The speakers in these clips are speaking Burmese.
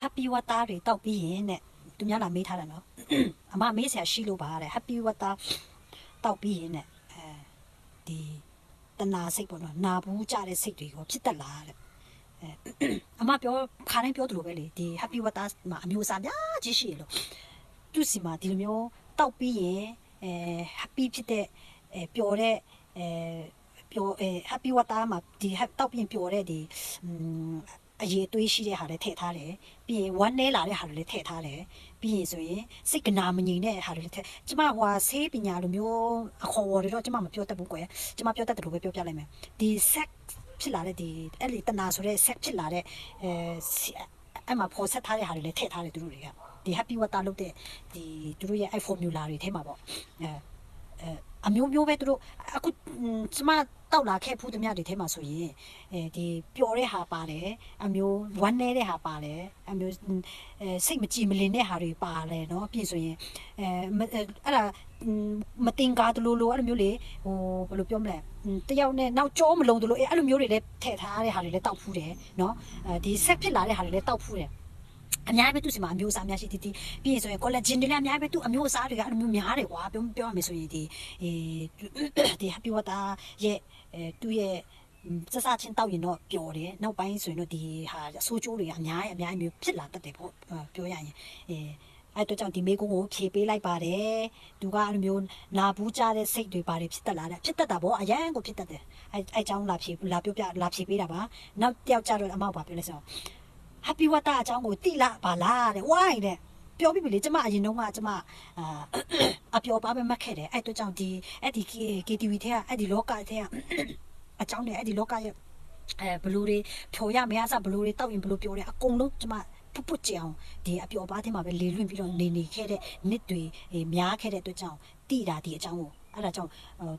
happy water တွေတောက်ပြီးရင်တဲ့သူများလာမေးထားတယ်နော်အမမေးဆရာရှိလို့ပါတဲ့ happy water တောက်ပြီးရင်တဲ့ဒီတနာစိတ်ပေါ့နော်နာဘူးကြတဲ့စိတ်တွေကိုဖြစ်တတ်လားတဲ့အမပြောခါတိုင်းပြောသလိုပဲလေဒီ happy water မှာအမျိုးအစားများကြီးရှိရလို့သူစီမှာဒီလိုမျိုးတောက်ပြီးရင်happy ဖြစ်တဲ့ပျော်တဲ့ပျော်happy water မှာဒီတောက်ပြီးရင်ပျော်တဲ့ဒီအရေးတွေးရှိတဲ့ဟာတွေထည့်ထားတယ်ပြီးရင်ဝမ်းနဲလာတဲ့ဟာတွေလည်းထည့်ထားတယ်ပြီးရင်ဆိုရင်စိတ်ကနာမငြိမ်တဲ့ဟာတွေလည်းထည့်ကျမဟိုဆေးပညာလိုမျိုးအခေါ်ဝေါ်တွေတော့ကျမမပြောတတ်ဘူးကွယ်ကျမပြောတတ်တယ်လို့ပဲပြောပြလိုက်မယ်ဒီ sex ဖြစ်လာတဲ့ဒီအဲ့ဒီတနာဆိုတဲ့ sex ဖြစ်လာတဲ့အဲ့မှာပေါ်ဆက်ထားတဲ့ဟာတွေလည်းထည့်ထားတယ်သူတို့တွေကဒီ happy water လုပ်တဲ့ဒီသူတို့ရဲ့ i formula တွေထဲမှာပေါ့အမျိုးမျိုးပဲသူတို့အခုကျမတောက်လာခဲ့ဖူးသမျှတွေထဲမှာဆိုရင်ဒီပျော်တဲ့ဟာပါတယ်အမျိုးဝမ်းနေတဲ့ဟာပါတယ်အမျိုးစိတ်မကြည်မလင်တဲ့ဟာတွေပါတယ်เนาะပြင်ဆိုရင်အဲ့ဒါမတင်ကားတလို့အဲ့လိုမျိုးလေဟိုဘယ်လိုပြောမလဲတယောက်နဲ့နောက်ကြောမလုံးတလို့အဲ့လိုမျိုးတွေလည်းထည့်ထားတဲ့ဟာတွေလည်းတောက်ဖူးတယ်เนาะဒီဆက်ဖြစ်လာတဲ့ဟာတွေလည်းတောက်ဖူးတယ်အများပဲသူစီမှာအမျိုးအစားများရှိတီးပြီးရင်ဆိုရင် collagen တွေလည်းအများပဲသူအမျိုးအစားတွေကအဲ့လိုမျိုးများတယ်ကွာပြောရမယ်ဆိုရင်ဒီhappy water ရဲ့သူ့ရဲ့စစချင်းတောက်ရင်တော့ပျော်တယ်နောက်ပိုင်းဆိုရင်တော့ဒီဟာအဆိုးကျိုးတွေကအများမျိုးဖြစ်လာတတ်တယ်ပေါ့ပြောရရင်အဲ့တော့ကြောင့်ဒီမေကုန်းကိုဖြေပေးလိုက်ပါတယ်သူကအဲ့လိုမျိုးလာဘူးကြတဲ့စိတ်တွေပါတယ်ဖြစ်တတ်လာတယ်ဖြစ်တတ်တာပေါ့အရန်ကိုဖြစ်တတ်တယ်အဲ့အကြောင်းလာဖြေပေးတာပါနောက်တယောက်ကြတော့အမောက်ပါပြောလဲဆိုhappy water အကြောင်းကိုတိလာပါလားတဲ့ why တဲ့ပြောပြီးပြီလေကျမအရင်တော့ကကျမအပျော်ပါပဲမှတ်ခဲ့တယ်အဲ့တော့ကြောင့်ဒီအဲ့ဒီ KTV ထဲကအဲ့ဒီလောကထဲကအကြောင်းနဲ့အဲ့ဒီလောကရဲ့ဘလူတွေဖြော်ရမရစဘလူတွေတောက်ရင်ဘလူပြောတယ်အကုန်လုံးကျမပုတ်ကြအောင်ဒီအပျော်ပါးထဲမှာပဲလေလွင့်ပြီးတော့နေခဲ့တဲ့နှစ်တွေများခဲ့တဲ့အတွက်ကြောင့်တိတာဒီအကြောင်းကိုအဲ့ဒါကြောင့်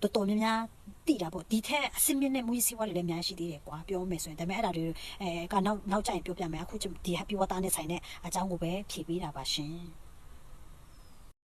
တော်တော်များများတိတာပေါ့ဒီထက်အစင်းမြင့်နဲ့မွေးစီးပွားတွေလည်းအများရှိသေးတယ်ကွာပြောမယ်ဆိုရင်ဒါပေမဲ့အဲ့ဒါတွေကနောက်ကျရင်ပြောပြမယ်အခုဒီ happy water နဲ့ဆိုင်တဲ့အကြောင်းကိုပဲဖြေပေးတာပါရှင်